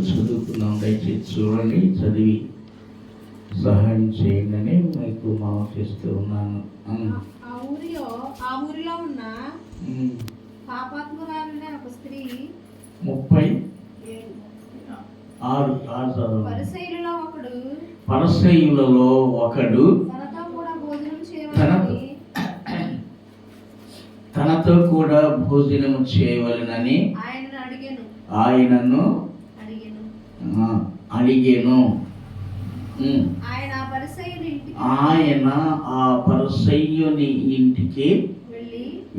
చదువుకున్నాం. దయచేసి చూడండి, చదివి సహాయం చేయండి అని మీకు మనం చేస్తూ ఉన్నాను. ఆ ఊరిలో ఉన్న పాపాత్మురాలైన ఒక స్త్రీ 36 పరిసయ్యులలో ఒకడు తనతో కూడా భోజనం చేయవలెనని ఆయనను అడిగెను. ఆయన ఆ పరిసయ్యుని ఇంటికి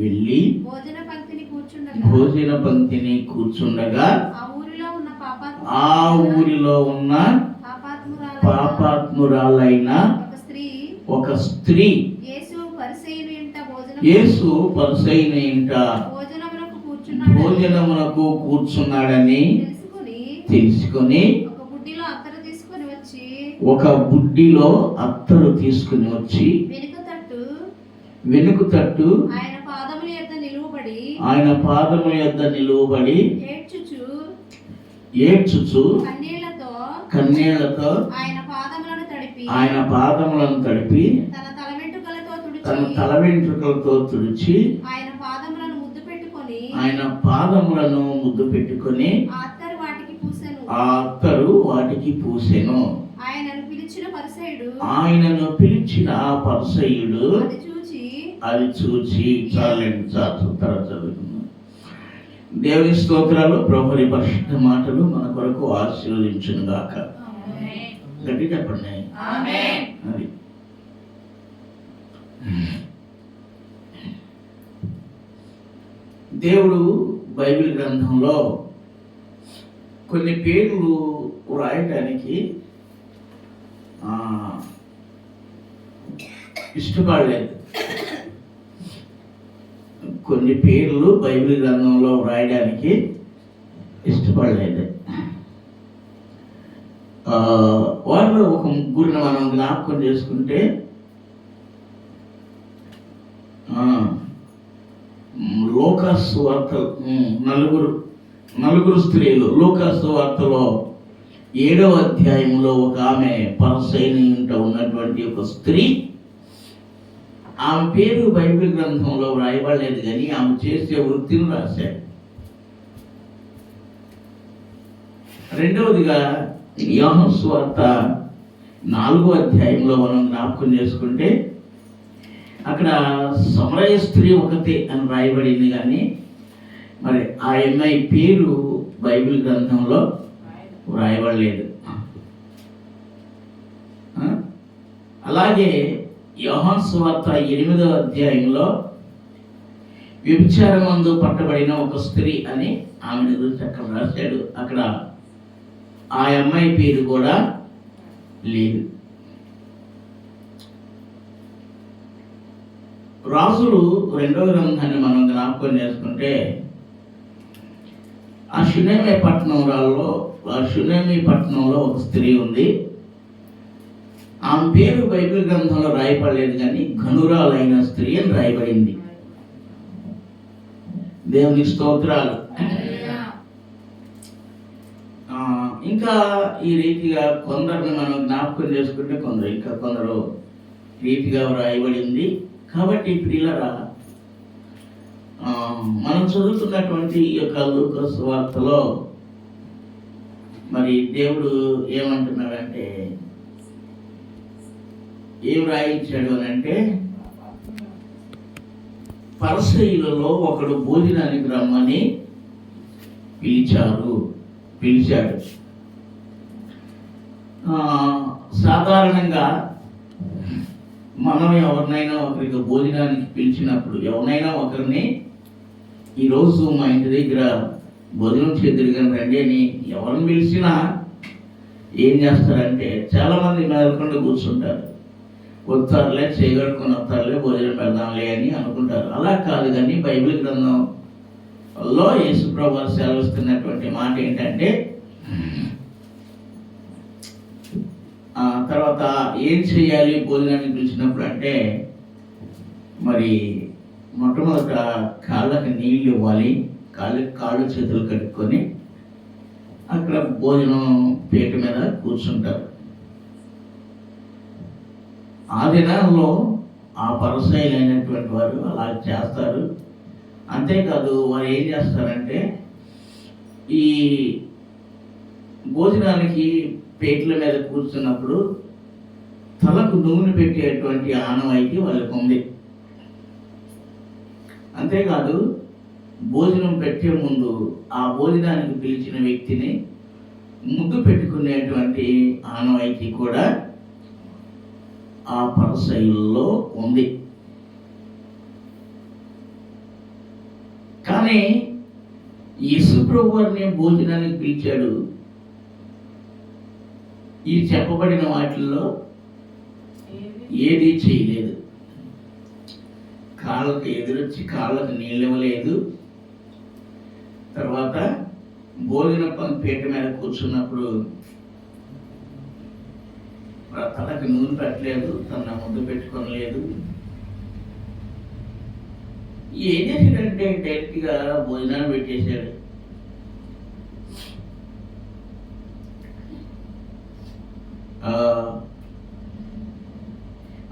వెళ్ళి భోజన పంక్తిని కూర్చుండగా ఆ ఊరిలో ఉన్న పాపాత్మురాలైన ఒక స్త్రీ యేసు పరిసయ్యుని ఇంట భోజనమునకు కూర్చున్నాడని తెలుసుకొని ఒక బుడ్డిలో అత్తరు తీసుకుని వచ్చి వెనుక తట్టు ఆయన పాదముల యొద్ద నిలువబడి ఏడ్చుచు కన్నీళ్లతో ఆయన పాదములను తడిపి తన తల వెంట్రుకలతో తుడిచి ఆయన పాదములను ముద్దు పెట్టుకొని ఆ అత్తరు వాటికి పూసెను. ఆయనను పిలిచిన ఆ పరిసయ్యుడు అది చూచి చాలండి చదువుకున్నాం. దేవుని స్తోత్రాలు. ప్రభుని పరిశుద్ధ మాటలు మన కొరకు ఆశీర్వదించును గాక. గట్టి చెప్పండి. అది దేవుడు బైబిల్ గ్రంథంలో కొన్ని పేర్లు వ్రాయటానికి ఇష్టపడలేదు. కొన్ని పేర్లు బైబిల్ గ్రంథంలో వ్రాయడానికి ఇష్టపడలేదు. వాళ్ళు ఒక ముగ్గురిని మనం జ్ఞాపకం చేసుకుంటే లోకాసు వార్తలు నలుగురు స్త్రీలు లోకాసు వార్తలో 7వ అధ్యాయంలో ఒక ఆమె పరిసయ్యుని ఇంట ఉన్నటువంటి ఒక స్త్రీ, ఆమె పేరు బైబిల్ గ్రంథంలో వ్రాయబడలేదు కానీ ఆమె చేసే వృత్తిని రాశాడు. రెండవదిగా యోహాను సువార్త 4వ అధ్యాయంలో మనం జ్ఞాపకం చేసుకుంటే అక్కడ సమరయ స్త్రీ ఒకతే అని రాయబడింది కానీ మరి ఆ అమ్మాయి పేరు బైబిల్ గ్రంథంలో వ్రాయబడలేదు. అలాగే యోహాను సువార్త 8వ అధ్యాయంలో వ్యభిచారమందు పట్టబడిన ఒక స్త్రీ అని ఆమెను గురించి అక్కడ రాశాడు. అక్కడ ఆ అమ్మాయి పేరు కూడా లేదు. రాజులు 2వ గ్రంథాన్ని మనం జ్ఞాపకం చేసుకుంటే ఆ షునేమి పట్టణంలో ఒక స్త్రీ ఉంది. ఆమె పేరు బైబిల్ గ్రంథంలో రాయబడలేదు కానీ ఘనురాలైన స్త్రీ అని రాయబడింది. దేవుని స్తోత్రాలు. ఇంకా ఈ రీతిగా కొందరిని మనం జ్ఞాపకం చేసుకుంటే కొందరు రీతిగా వ్రాయబడింది. కాబట్టి ప్రియులారా, మనం చదువుతున్నటువంటి ఈ యొక్క లూకా సువార్తలో మరి దేవుడు ఏమంటున్నాడంటే, ఏం రాయించాడు అని అంటే, పరిసయ్యులలో ఒకడు భోజనానికి రమ్మని పిలిచాడు. సాధారణంగా మనం ఎవరినైనా ఒకరికి భోజనానికి పిలిచినప్పుడు, ఎవరినైనా ఒకరిని ఈరోజు మా ఇంటి దగ్గర భోజనం చేద్దరు రండి అని ఎవరిని పిలిచినా ఏం చేస్తారంటే చాలామంది మెదలకుండా కూర్చుంటారు. వస్తారులే, చేయగడుకొని వస్తారులే, భోజనం పెడదాంలే అని అనుకుంటారు. అలా కాదు కానీ బైబిల్ గ్రంథంలో యేసు ప్రభువు సెలవిస్తున్నటువంటి మాట ఏంటంటే, తర్వాత ఏం చేయాలి భోజనానికి పిలిచినప్పుడు అంటే, మరి మొట్టమొదట కాళ్ళకి నీళ్ళు ఇవ్వాలి. కాళ్ళు చేతులు కట్టుకొని అక్కడ భోజనం పీట మీద కూర్చుంటారు. ఆ దినాల్లో ఆ పరిసయ్యులైనటువంటి వారు అలా చేస్తారు. అంతేకాదు వారు ఏం చేస్తారంటే ఈ భోజనానికి పీటల మీద కూర్చున్నప్పుడు తలకు నూనె పెట్టేటువంటి ఆనవాయితీ వాళ్ళకు ఉంది. అంతేకాదు భోజనం పెట్టే ముందు ఆ భోజనానికి పిలిచిన వ్యక్తిని ముద్దు పెట్టుకునేటువంటి ఆనవాయితీ కూడా ఆ పరిసయ్యుల్లో ఉంది. కానీ యేసు ప్రభు వారిని భోజనానికి పిలిచాడు. ఈ చెప్పబడిన వాటిల్లో ఏది చేయలేదు. కాళ్ళకు ఎదురొచ్చి కాళ్ళకు నీళ్ళు ఇవ్వలేదు. తర్వాత భోజన పీట మీద కూర్చున్నప్పుడు తనకు నూనె పెట్టలేదు, తన ముద్దు పెట్టుకోలేదు. ఏం చేశాడంటే డైరెక్ట్గా భోజనాన్ని పెట్టేశాడు.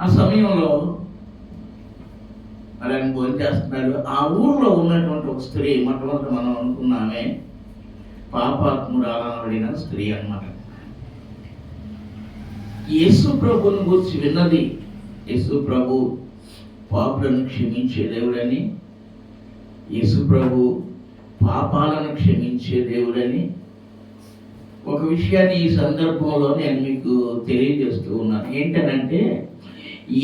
ఆ సమయంలో ఆయన భోజనం చేస్తున్నాడు. ఆ ఊర్లో ఉన్నటువంటి ఒక స్త్రీ, మొట్టమొదటి మనం అనుకున్నామే పాపాత్మురాలనబడిన స్త్రీ అన్నమాట. యేసు ప్రభుని గురించి విన్నది. యేసు ప్రభు పాపులను క్షమించే దేవుడని, యేసు ప్రభు పాపాలను క్షమించే దేవుడని ఒక విషయాన్ని ఈ సందర్భంలో నేను మీకు తెలియజేస్తూ ఉన్నాను. ఏంటనంటే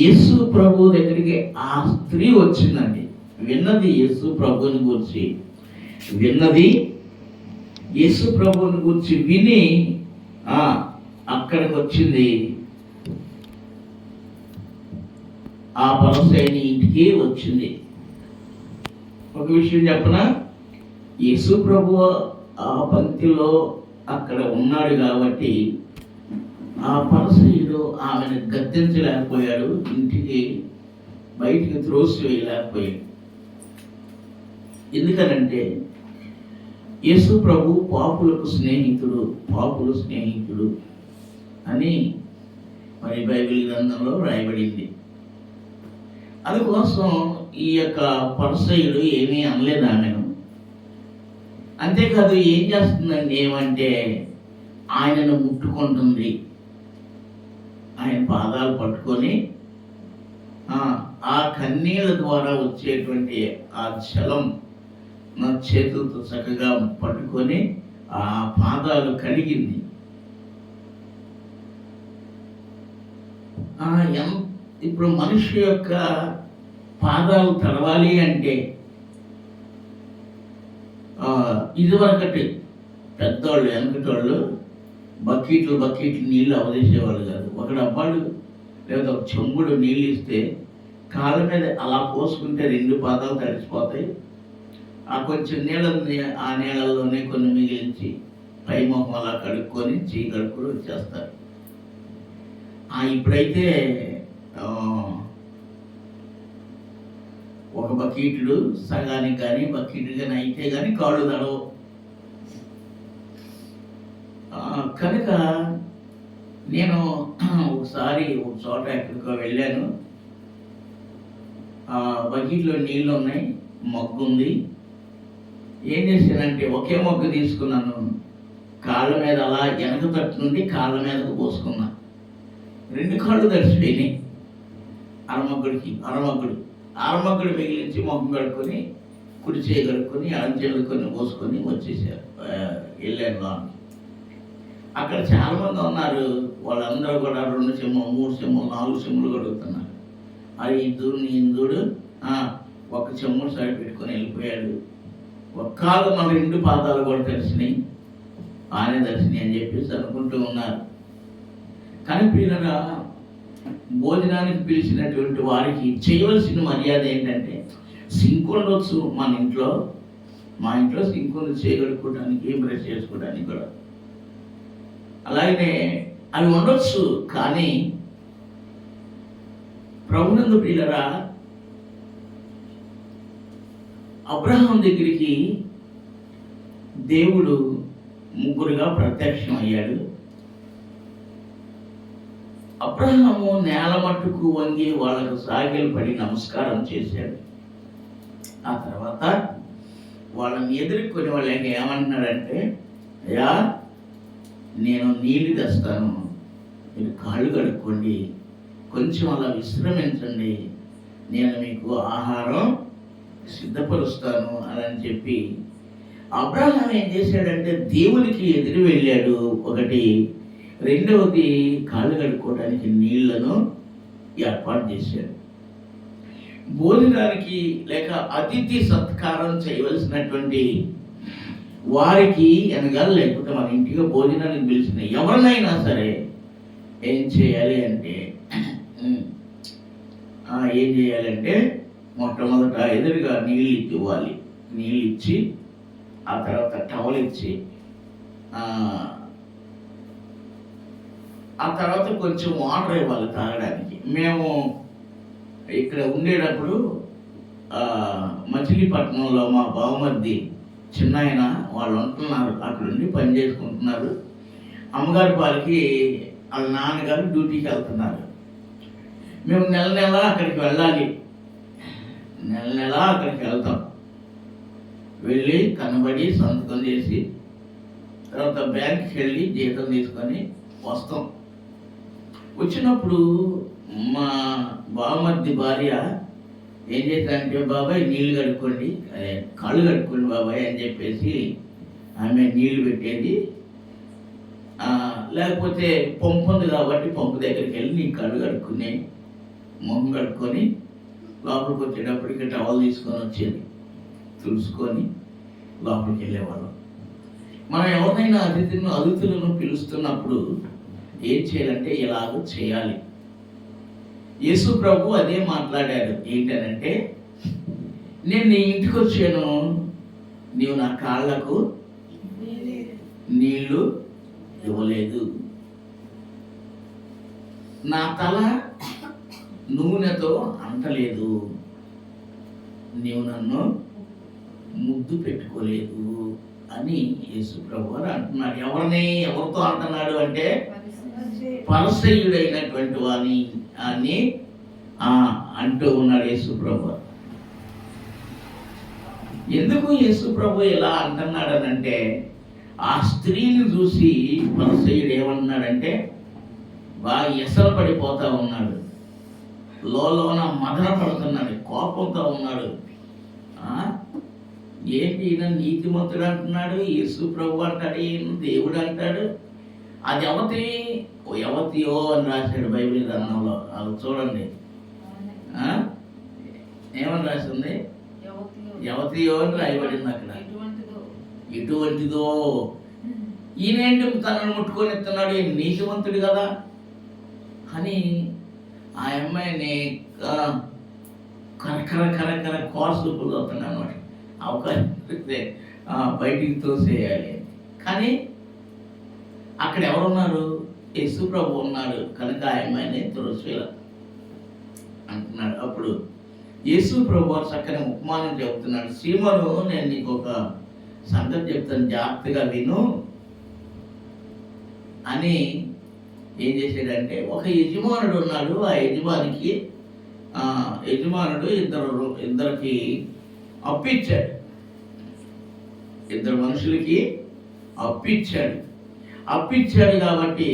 యేసు ప్రభు దగ్గరికి ఆ స్త్రీ వచ్చిందండి. విన్నది యేసు ప్రభుని గురించి, విన్నది యేసు ప్రభుని గురించి విని అక్కడికి వచ్చింది. ఆ పరిసయ్యుని ఇంటికి వచ్చింది. ఒక విషయం చెప్పనా, యేసు ప్రభు ఆ పంక్తిలో అక్కడ ఉన్నాడు కాబట్టి ఆ పరిసయ్యుడు ఆమెను గద్దించలేకపోయాడు, ఇంటికి బయటికి త్రోసివేయలేకపోయాడు. ఎందుకనంటే యేసు ప్రభు పాపులకు స్నేహితుడు, పాపుల స్నేహితుడు అని మరి బైబిల్ గ్రంథంలో రాయబడింది. అందుకోసం ఈ యొక్క పరిసయ్యుడు ఏమీ అనలేదు ఆమెను. అంతేకాదు ఏం చేస్తుందండి, ఏమంటే ఆయనను ముట్టుకుంటుంది. ఆయన పాదాలు పట్టుకొని ఆ కన్నీళ్ళ ద్వారా వచ్చేటువంటి ఆ జలం నా చేతులతో చక్కగా పట్టుకొని ఆ పాదాలు కడిగింది. ఇప్పుడు మనిషి యొక్క పాదాలు తడవాలి అంటే ఇదివరకటి పెద్దవాళ్ళు, వెనకటోళ్ళు బకెట్లు నీళ్ళు అవదేసేవాళ్ళు కాదు. ఒకడు అబ్బాడు లేదా ఒక చెంబుడు నీళ్ళు ఇస్తే కాళ్ళ మీద అలా పోసుకుంటే 2 పాదాలు తడిసిపోతాయి. ఆ కొంచెం నీళ్ళని ఆ నీళ్ళల్లోనే కొన్ని మిగిలించి పై మొహం అలా కడుక్కొని కడుక్కొని వచ్చేస్తారు. ఇప్పుడైతే ఒక బకెట్లు సగానికి కానీ బకెట్ కానీ అయితే కానీ కాళ్ళు తడవు. కనుక నేను ఒకసారి ఒక చోట ఎక్కడికో వెళ్ళాను. బకెట్లో నీళ్ళు ఉన్నాయి, మొగ్గు ఉంది. ఏం చేశానంటే ఒకే మొగ్గు తీసుకున్నాను, కాళ్ళ మీద అలా వెనక తట్టు నుండి కాళ్ళ మీదకు పోసుకున్నా. 2 కాళ్ళు తడిసిపోయినాయి. అరమగ్గుడు మిగిలించి మొగ్గు కడుక్కొని కుడి చేయి కడుక్కొని అరంచెలుకొని పోసుకొని వచ్చేసారు. వెళ్ళాను లోనికి. అక్కడ చాలామంది ఉన్నారు. వాళ్ళందరూ కూడా 2 చెంబులు 3 చెంబులు 4 చెంబులు కడుగుతున్నారు. అది ఇందుడు ఒక చెంబులు సైడ్ పెట్టుకొని వెళ్ళిపోయాడు. ఒక్కళ్ళు మన 2 పాదాలు కూడా తెలిసినాయి, ఆయన దర్శిని అని చెప్పేసి అనుకుంటూ ఉన్నారు. కానీ పిల్లగా భోజనానికి పిలిచినటువంటి వారికి చేయవలసిన మర్యాద ఏంటంటే సింక్ ఉండొచ్చు. మా ఇంట్లో సింక్ ఉంది, చేయగలుగుకోవడానికి, బ్రష్ చేసుకోవడానికి కూడా. అలాగనే అవి ఉండొచ్చు. కానీ ప్రభునందు ప్రియులరా, అబ్రహాం దగ్గరికి దేవుడు ముగ్గురుగా ప్రత్యక్షం అయ్యాడు. అబ్రహాము నేల మట్టుకు వంగి వాళ్ళకు సాగిలు పడి నమస్కారం చేశాడు. ఆ తర్వాత వాళ్ళని ఎదుర్కొని వాళ్ళకి ఏమంటున్నాడంటే, అయ్యా నేను నీళ్ళు తెస్తాను, మీరు కాళ్ళు కడుక్కోండి, కొంచెం అలా విశ్రమించండి, నేను మీకు ఆహారం సిద్ధపరుస్తాను అని చెప్పి అబ్రహాం ఏం చేశాడంటే దేవునికి ఎదురు వెళ్ళాడు. ఒకటి, రెండవది కాళ్ళు కడుక్కోవడానికి నీళ్లను ఏర్పాటు చేశాడు. భోజనానికి లేక అతిథి సత్కారం చేయవలసినటువంటి వారికి అనగా లేకపోతే మన ఇంటికి భోజనానికి పిలిచిన ఎవరినైనా సరే ఏం చేయాలి అంటే మొట్టమొదట ఎదురుగా నీళ్ళు ఇవ్వాలి. నీళ్ళు ఇచ్చి ఆ తర్వాత టవల్ ఇచ్చి ఆ తర్వాత కొంచెం వాటర్ ఇవ్వాలి తాగడానికి. మేము ఇక్కడ ఉండేటప్పుడు మచిలీపట్నంలో మా బావమర్ది చిన్నాయన వాళ్ళు ఉంటున్నారు, అక్కడ ఉండి పని చేసుకుంటున్నారు. అమ్మగారి పాలకి వాళ్ళ నాన్నగారు డ్యూటీకి వెళ్తున్నారు. మేము నెల నెల అక్కడికి వెళ్ళాలి, నెల నెల అక్కడికి వెళ్తాం. వెళ్ళి కనబడి సంతకం చేసి తర్వాత బ్యాంక్కి వెళ్ళి జీతం తీసుకొని వస్తాం. వచ్చినప్పుడు మా బావమర్ది భార్య ఏం చేశారంటే, బాబాయ్ నీళ్ళు కడుక్కోండి, కాళ్ళు కడుక్కోండి బాబాయ్ అని చెప్పేసి ఆమె నీళ్ళు పెట్టేది. లేకపోతే పంపు ఉంది కాబట్టి పంపు దగ్గరికి వెళ్ళి నీ కళ్ళు కడుక్కుని మొహం కడుక్కొని లోపలికి వచ్చేటప్పటికి టవల్ తీసుకొని వచ్చేది, తుడుచుకొని లోపలికి వెళ్ళేవాళ్ళం. మనం ఎవరినైనా అతిథులను పిలుస్తున్నప్పుడు ఏం చేయాలంటే ఇలాగ చేయాలి. యేసు ప్రభు అదే మాట్లాడాడు. ఏంటనంటే, నేను నీ ఇంటికి వచ్చాను, నీవు నా కాళ్ళకు నీళ్లు ఇవ్వలేదు, నా తల నూనెతో అంటలేదు, నీవు నన్ను ముద్దు పెట్టుకోలేదు అని యేసు ప్రభు వారు అంటున్నాడు. ఎవరితో అంటున్నాడు అంటే, పరిసయ్యుడైనటువంటి వాని అని అంటూ ఉన్నాడు యేసు ప్రభు. ఎందుకు యేసు ప్రభు ఇలా అంటున్నాడనంటే, ఆ స్త్రీని చూసి పరిసయ్యుడు ఏమంటున్నాడంటే బాగా ఎసలు పడిపోతా ఉన్నాడు, లోన మదన పడుతున్నాడు, కోపంతో ఉన్నాడు. ఏంటి ఈయన నీతిమంతుడు అంటున్నాడు, యేసు ప్రభు అంటాడు, ఈయన దేవుడు అంటాడు. అది యవతియో అని రాశాడు బైబిల్ గ్రంథంలో. అది చూడండి ఏమని రాసింది, యవతియో అని రాయబడింది అక్కడ. ఇటువంటిదో ఈయనేంటి తనను ముట్టుకొని ఎత్తున్నాడు, ఈయన నీతిమంతుడు కదా అని ఆ అమ్మాయిని కరకర కోర్సులు అవుతున్నాడు అనమాట. అవకాశం ఇస్తే బయటికి తోసేయాలి. కానీ అక్కడ ఎవరున్నారు, యేసు ప్రభు ఉన్నాడు కనుక ఆ అమ్మాయిని త్రోసేయాల అంటున్నాడు. అప్పుడు యేసు ప్రభు చక్కని ఉపమానం చెబుతున్నాడు. సీమోను, నేను నీకు ఒక సంగతి చెప్తాను, జాగ్రత్తగా విను అని ఏం చేశాడంటే, ఒక యజమానుడు ఉన్నాడు. ఆ యజమానుడు ఇద్దరికి అప్పిచ్చాడు, ఇద్దరు మనుషులకి అప్పిచ్చాడు కాబట్టి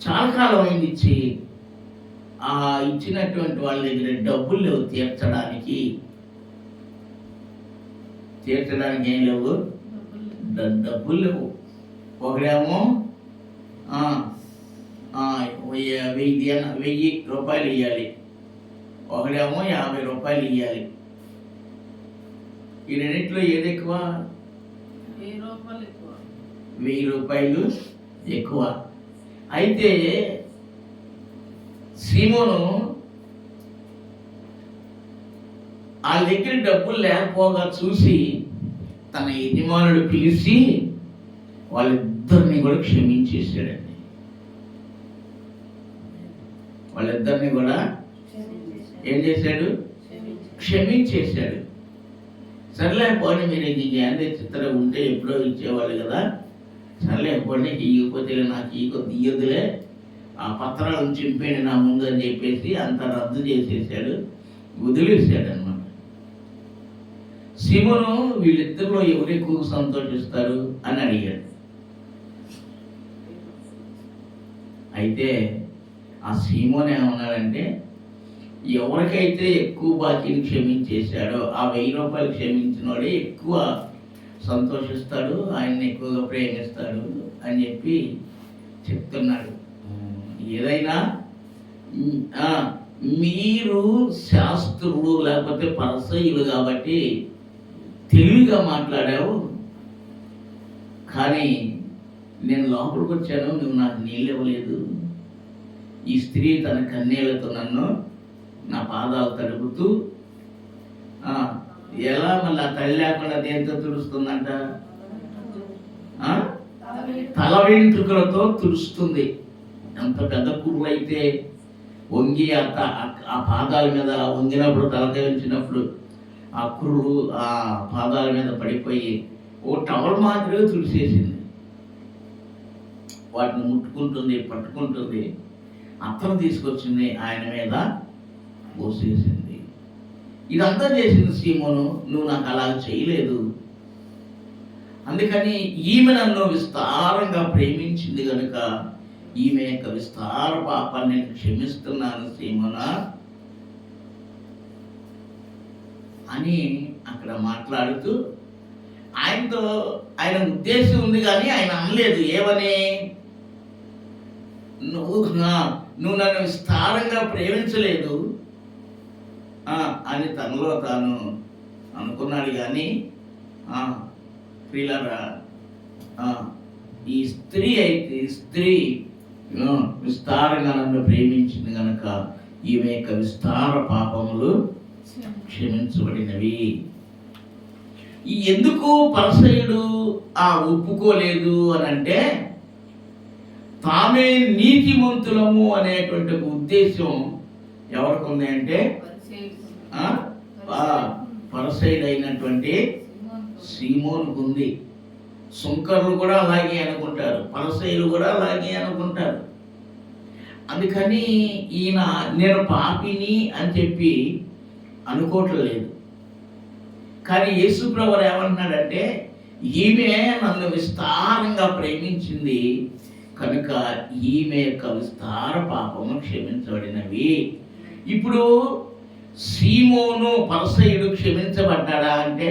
చాలా కాలం అయింది ఇచ్చి, ఇచ్చినటువంటి వాళ్ళ దగ్గర డబ్బులు లేవు తీర్చడానికి ఏం లేవు, డబ్బులు లేవు. ఒకడేమో 1000 రూపాయలు ఇవ్వాలి, ఒకడేమో 50 రూపాయలు ఇవ్వాలి. ఈ రెండింటిలో ఏది ఎక్కువ? 1000 రూపాయలు ఎక్కువ. అయితే సీమోను వాళ్ళ దగ్గర డబ్బులు లేకపోగా చూసి తన యజమానుడు పిలిచి వాళ్ళిద్దరిని కూడా క్షమించేశాడండి. వాళ్ళిద్దరిని కూడా ఏం చేశాడు? క్షమించేశాడు. సర్లే పోనీ మీరు నీకు ఏందే చిత్రం ఉంటే ఎప్పుడో ఇచ్చేవాళ్ళు కదా, సర్లే పోనీ ఇవ్వకపోతే నాకు ఇయ్యొద్దులే, ఆ పత్రాలను చింపేయండి నా ముందు అని చెప్పేసి అంత రద్దు చేసేసాడు, వదిలేసాడు అనమాట. సీమోను వీళ్ళిద్దరిలో ఎవరు ఎక్కువ సంతోషిస్తారు అని అడిగాడు. అయితే ఆ సీమోను ఏమన్నాడంటే, ఎవరికైతే ఎక్కువ బాకీని క్షమించేశాడో ఆ 1000 రూపాయలు క్షమించిన వాడే ఎక్కువ సంతోషిస్తాడు, ఆయన్ని ఎక్కువగా ప్రేమిస్తాడు అని చెప్పి చెప్తున్నాడు. ఏదైనా మీరు శాస్త్రులు లేకపోతే పరిసయ్యులు కాబట్టి తెలివిగా మాట్లాడావు, కానీ నేను లోపలికి వచ్చాను, నువ్వు నాకు నీళ్ళు ఇవ్వలేదు. ఈ స్త్రీ తన కన్నీళ్లతో నన్ను నా పాదాలు తడుపుతూ ఎలా మళ్ళీ ఆ తల్లి లేకుండా దేంతో తుడుస్తుందంట, తల వెంట్రుకలతో తుడుస్తుంది. ఎంత పెద్ద కుర్రు అయితే వంగి ఆ పాదాల మీద వంగినప్పుడు, తలకాయ ఉంచినప్పుడు ఆ కుర్రు ఆ పాదాల మీద పడిపోయి ఓ టవల్ మాత్రమే తుడిసేసింది. వాటిని ముట్టుకుంటుంది, పట్టుకుంటుంది, అత్తను తీసుకొచ్చింది, ఆయన మీద పోసేసింది. ఇదంతా చేసింది సీమోను, నువ్వు నాకు అలా చేయలేదు, అందుకని ఈమె నన్ను విస్తారంగా ప్రేమించింది కనుక ఈమె యొక్క విస్తార పాపాన్ని నేను క్షమిస్తున్నాను సీమోనా అని అక్కడ మాట్లాడుతూ, ఆయనతో ఆయన ఉద్దేశం ఉంది కానీ ఆయన అనలేదు. ఏమని, నువ్వు నన్ను విస్తారంగా ప్రేమించలేదు అని తనలో తాను అనుకున్నాడు. కానీ ప్రియులారా, ఈ స్త్రీ విస్తారంగా నన్ను ప్రేమించింది కనుక ఈమె యొక్క విస్తార పాపములు క్షమించబడినవి. ఎందుకు పరిసయ్యుడు ఒప్పుకోలేదు అని అంటే, తామే నీతిమంతులము అనేటువంటి ఉద్దేశం ఎవరికి ఉంది అంటే, పరిసయ్యుడు అయినటువంటి సీమోనుకు ఉంది. సుంకర్లు కూడా అలాగే అనుకుంటారు, పరిసయ్యులు కూడా అలాగే అనుకుంటారు. అందుకని ఈయన నేను పాపిని అని చెప్పి అనుకోవట్లేదు. కానీ యేసు ప్రభువు ఏమంటున్నాడంటే, ఈమె నన్ను విస్తారంగా ప్రేమించింది కనుక ఈమె యొక్క విస్తార పాపము క్షమించబడినవి. ఇప్పుడు సీమోను పరిసయ్యుడు క్షమించబడ్డాడా అంటే,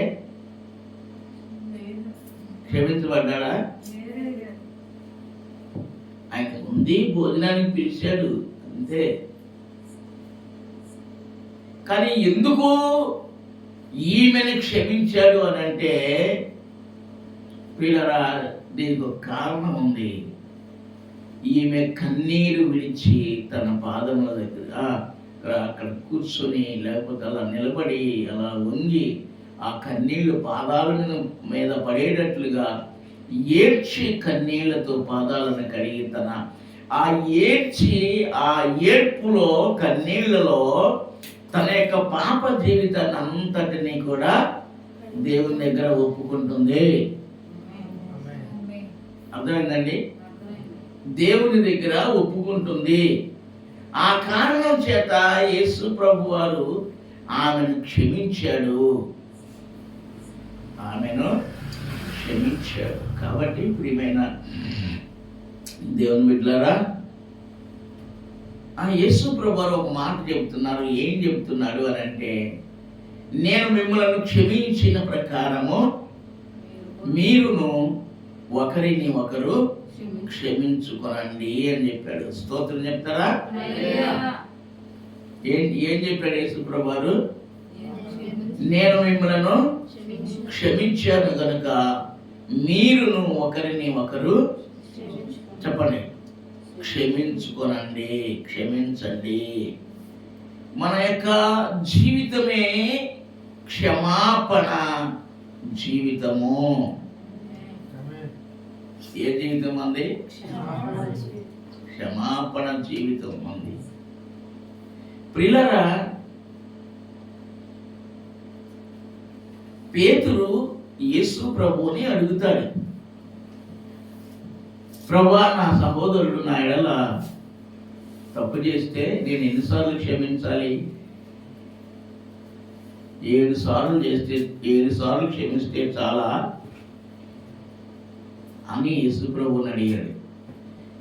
క్షమించబడ్డాడా? ఆయన ఉంది, భోజనానికి పిలిచాడు అంతే. కానీ ఎందుకు ఈమెను క్షమించాడు అని అంటే, వీళ్ళరా దీనికి ఒక కారణం ఉంది. ఈమె కన్నీరు విడిచి తన పాదముల దగ్గర అక్కడ కూర్చొని, లేకపోతే అలా నిలబడి అలా వంగి ఆ కన్నీళ్లు పాదాల మీద పడేటట్లుగా ఏడ్చి కన్నీళ్లతో పాదాలను కడిగి ఆ ఏడ్పులో కన్నీళ్లలో తన యొక్క పాప జీవితాన్ని అంతటినీ కూడా దేవుని దగ్గర ఒప్పుకుంటుంది. అర్థమైందండి? దేవుని దగ్గర ఒప్పుకుంటుంది. ఆ కారణం చేత యేసు ప్రభు వారు ఆమెను క్షమించాడు. కాబట్టి ప్రియమైన దేవుని బిడ్డలారా, ఆ యేసు ప్రభు వారు ఒక మాట చెబుతున్నారు. ఏం చెబుతున్నాడు అని అంటే, నేను మిమ్మల్ని క్షమించిన ప్రకారము మీరును ఒకరిని ఒకరు క్షమించుకోనండి అని చెప్పాడు. స్తోత్రం చెప్తారా? ఏం చెప్పాడు యేసు ప్రభు వారు? నేను మిమ్మల్ని క్షమించాను కనుక మీరును ఒకరిని ఒకరు చెప్పండి క్షమించుకోనండి, క్షమించండి. మన యొక్క జీవితమే క్షమాపణ జీవితము. ఏ జీవితం అంది? క్షమాపణ జీవితం అంది. ప్రియులారా, పేతురు యేసు ప్రభువుని అడుగుతాడు, ప్రభువా, నా సహోదరుడు నా ఎడల తప్పు చేస్తే నేను ఎన్నిసార్లు క్షమించాలి? 7 సార్లు చేస్తే 7 సార్లు క్షమిస్తే చాలా అని యేసు ప్రభువుని అడిగాడు.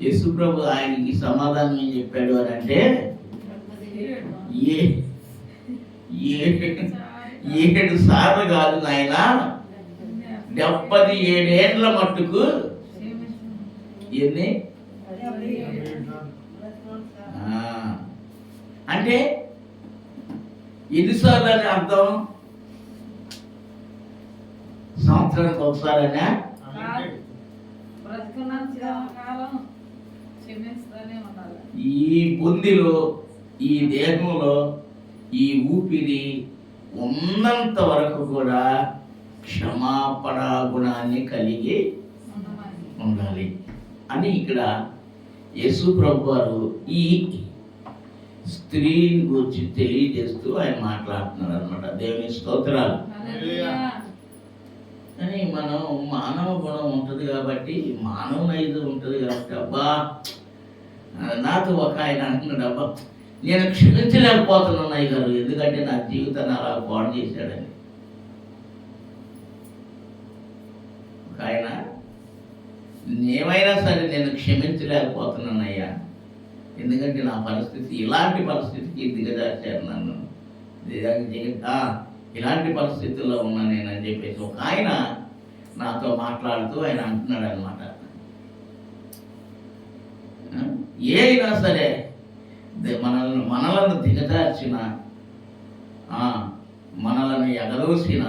యేసు ప్రభు ఆయనకి సమాధానం ఏం చెప్పాడు అని అంటే, 7 సార్లు కాదు నాయన, 77 ఏండ్ల మట్టుకు. ఎన్ని? అంటే ఎన్నిసార్లు అని అర్థం? సంవత్సరానికి ఒకసారనే? ఈ బొందిలో, ఈ దేహంలో, ఈ ఊపిరి ఉన్నంత వరకు కూడా క్షమాపణ గుణాన్ని కలిగి ఉండాలి అని ఇక్కడ యేసు ప్రభు వారు ఈ స్త్రీని గురించి తెలియజేస్తూ ఆయన మాట్లాడుతున్నారు అనమాట. దేవుని స్తోత్రాలు. కానీ మనం మానవ గుణం ఉంటుంది కాబట్టి, మానవ నైజం ఉంటుంది కాబట్టి, అబ్బా నాతో ఒక ఆయన అంటున్నాడు, అబ్బా నేను క్షమించలేకపోతున్నాను అయ్య గారు, ఎందుకంటే నా జీవితాన్ని అలా పాడు చేశాడని. ఒక ఆయన, ఏమైనా సరే నేను క్షమించలేకపోతున్నాను అయ్యా, ఎందుకంటే నా పరిస్థితి ఇలాంటి పరిస్థితికి దిగజార్చారు నన్ను, ఇలాంటి పరిస్థితుల్లో ఉన్నా నేనని చెప్పేసి ఒక ఆయన నాతో మాట్లాడుతూ ఆయన అంటున్నాడు అనమాట. ఏ అయినా సరే మనలను దిగజార్చిన, మనలను ఎగదోసిన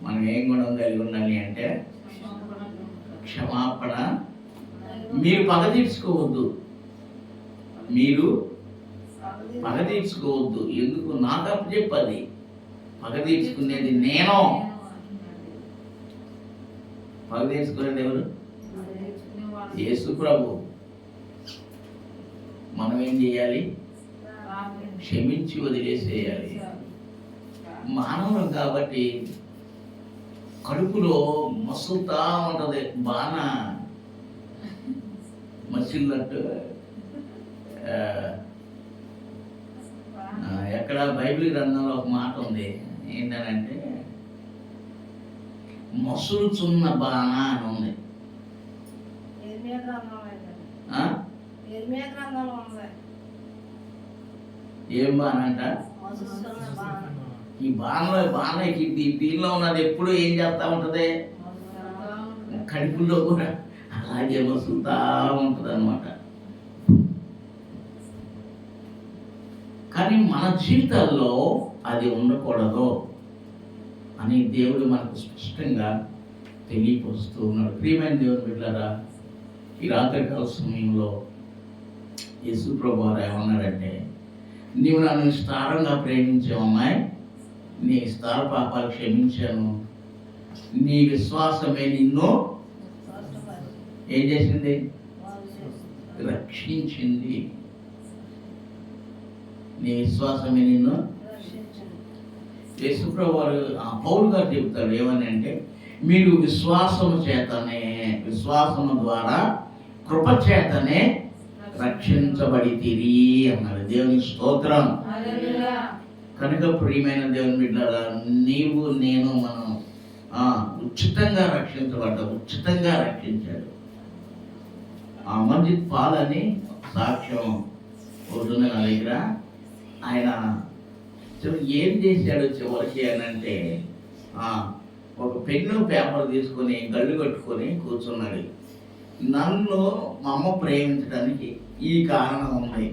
మనం ఏం గుణం కలిగి ఉండాలి అంటే క్షమాపణ. మీరు పగ తీర్చుకోవద్దు, మీరు పగ తీర్చుకోవద్దు. ఎందుకు? నాకు అప్పు చెప్పది, పగ తీర్చుకునేది నేను. పగ తీర్చుకునేది ఎవరు? యేసు ప్రభు. మనం ఏం చేయాలి? క్షమించి వదిలేసేయాలి. మానవులం కాబట్టి కడుపులో మసులుతా ఉంటుంది, బాణ మసిలినట్టు. ఎక్కడ బైబిల్ గ్రంథంలో ఒక మాట ఉంది, ఏంటనంటే మసులుచున్న బాణ అని ఉంది. ఏం బాణ అంట? ఈ బాణకి దీనిలో ఉన్నది ఎప్పుడు ఏం చేస్తా ఉంటది? కడుపులో కూడా అలాగే మసులుతా ఉంటది అనమాట. కానీ మన జీవితాల్లో అది ఉండకూడదు అని దేవుడు మనకు స్పష్టంగా తెలియపరుస్తూ ఉన్నాడు. ప్రియమైన దేవుని బిడ్డలారా, ఈ రాత్రికాల సమయంలో యేసు ప్రభు వారు ఏమన్నాడంటే, నీవు నన్ను విస్తారంగా ప్రేమించావు అమ్మాయి, నీ విస్తార పాపాలు క్షమించాను, నీ విశ్వాసమే నిన్ను ఏం చేసింది? రక్షించింది. నీ విశ్వాసమే నిన్ను. యేసు ప్రభు వారు పౌలు గారు చెబుతాడు ఏమని అంటే, మీరు విశ్వాసము ద్వారా కృప చేతనే రక్షించబడితిరి అన్నాడు. దేవుని స్తోత్రం. కనుక ప్రియమైన దేవుని బిడ్డలారా, నీవు నేను మనం ఉచితంగా రక్షించబడ్డాం, ఉచితంగా రక్షించాడు. అమర్జిత్ పాల్ అని సాక్ష్యం అవుతుంది నా దగ్గర. ఆయన ఏం చేశాడు చివరికి అని అంటే, ఒక పెన్ను పేపర్ తీసుకొని గళ్ళు కట్టుకొని కూర్చున్నాడు. నన్ను మా అమ్మ ప్రేమించడానికి ఈ కారణం ఉంది,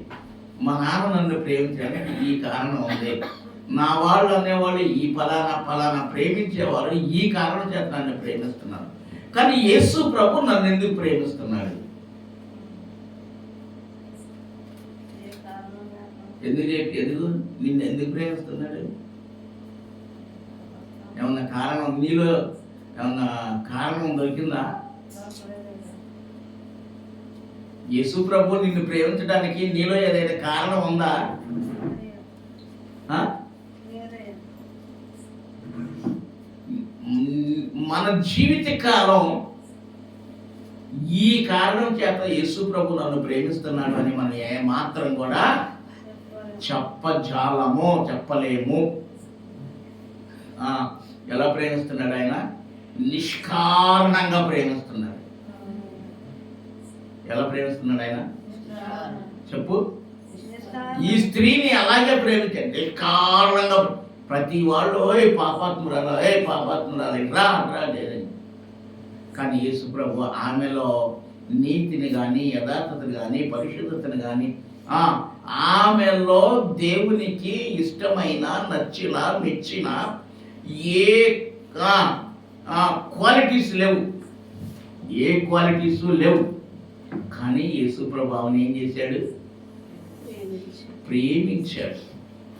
మా నాన్న నన్ను ప్రేమించడానికి ఈ కారణం ఉంది, నా వాళ్ళు అనేవాళ్ళు ఈ ఫలానా ప్రేమించేవాళ్ళు ఈ కారణం చేత నన్ను ప్రేమిస్తున్నారు. కానీ యేసు ప్రభు నన్ను ఎందుకు ప్రేమిస్తున్నాడు? ఎందుకు నిన్ను ఎందుకు ప్రేమిస్తున్నాడు? ఏమన్నా కారణం, నీలో ఏమన్నా కారణం దొరికిందా? యేసు ప్రభు నిన్ను ప్రేమించడానికి నీలో ఏదైనా కారణం ఉందా? జీవితకాలం ఈ కారణం చేత యేసు ప్రభు నన్ను ప్రేమిస్తున్నాడు అని మనం ఏమాత్రం కూడా చెప్పలేము. ఎలా ప్రేమిస్తున్నాడు ఆయన? నిష్కారణంగా ప్రేమిస్తున్నాడు. ఎలా ప్రేమిస్తున్నాడు ఆయన? చెప్పు. ఈ స్త్రీని అలాగే ప్రేమించాడు, నిష్కారణంగా. ప్రతి వాళ్ళు పాపాత్మురాలు రా లేదని. కానీ యేసు ప్రభు ఆమెలో నీతిని కానీ, యథార్థతను కానీ, పరిశుద్ధతను కానీ, ఆమెలో దేవునికి ఇష్టమైన, నచ్చిన, మెచ్చిన ఏ క్వాలిటీస్ లేవు, ఏ క్వాలిటీస్ లేవు. కానీ యేసు ప్రభు ఆమెను ఏం చేశాడు? ప్రేమించాడు.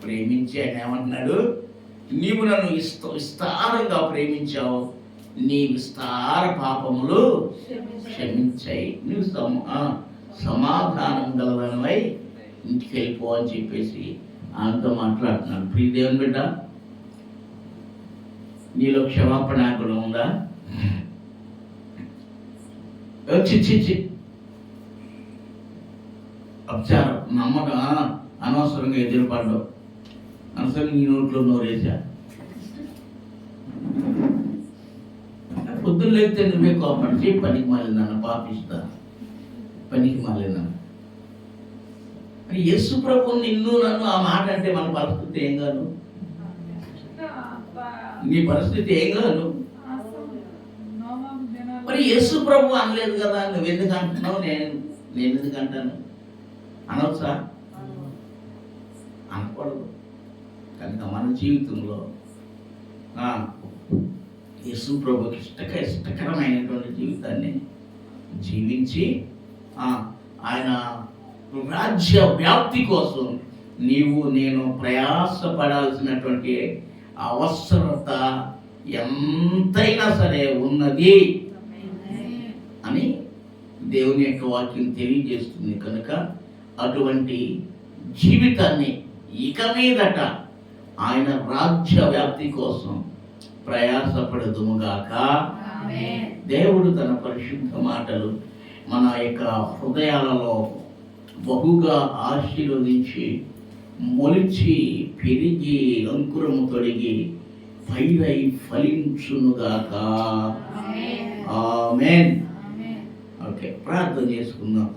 ప్రేమించి ఆయన ఏమంటున్నాడు? నీవు నన్ను విస్తారంగా ప్రేమించావు, నీ విస్తార పాపములు క్షమించాయి, నువ్వు సమాధానం గలవై ఇంటికి వెళ్ళిపో అని చెప్పేసి ఆయనతో మాట్లాడుతున్నాడు. ప్రియ దేవుని బిడ్డ, నీలో క్షమాపణ కూడా ఉందా? చిచ్చి అపచారం, నమ్మకం, అనవసరంగా ఎదురుపడ్డావు, అనవసరంగా నీ నోట్లో నోరేసా, పొద్దున్న లేకపోతే నువ్వే కోపడిచి పనికి మాలిందన్న, పాపిస్తా పనికి మాలిందన్న. యేసు ప్రభు నిన్ను నన్ను ఆ మాట అంటే మన పరిస్థితి ఏం కాదు? నీ పరిస్థితి ఏం కాదు? మరి యేసు ప్రభు అనలేదు కదా, నువ్వెందుకు అంటున్నావు? నేను ఎందుకు అంటాను? అనవచ్చా? అనకూడదు. కనుక మన జీవితంలో యేసు ప్రభుకి ఇష్టకరమైనటువంటి జీవితాన్ని జీవించి ఆయన రాజ్య వ్యాప్తి కోసం నీవు నేను ప్రయాసపడాల్సినటువంటి అవసరత ఎంతైనా సరే ఉన్నది అని దేవుని యొక్క వాక్యం తెలియజేస్తుంది. కనుక అటువంటి జీవితాన్ని ఇక మీదట ఆయన రాజ్య వ్యాప్తి కోసం ప్రయాసపడదుముగాక. దేవుడు తన పరిశుద్ధ మాటలు మన యొక్క హృదయాలలో బహుగా ఆశీర్వదించి మొలిచి పెరిగి అంకురము తొడిగి పైరై ఫలించునుగాక. ఆమేన్. ఓకే, ప్రార్థన చేసుకుందాం.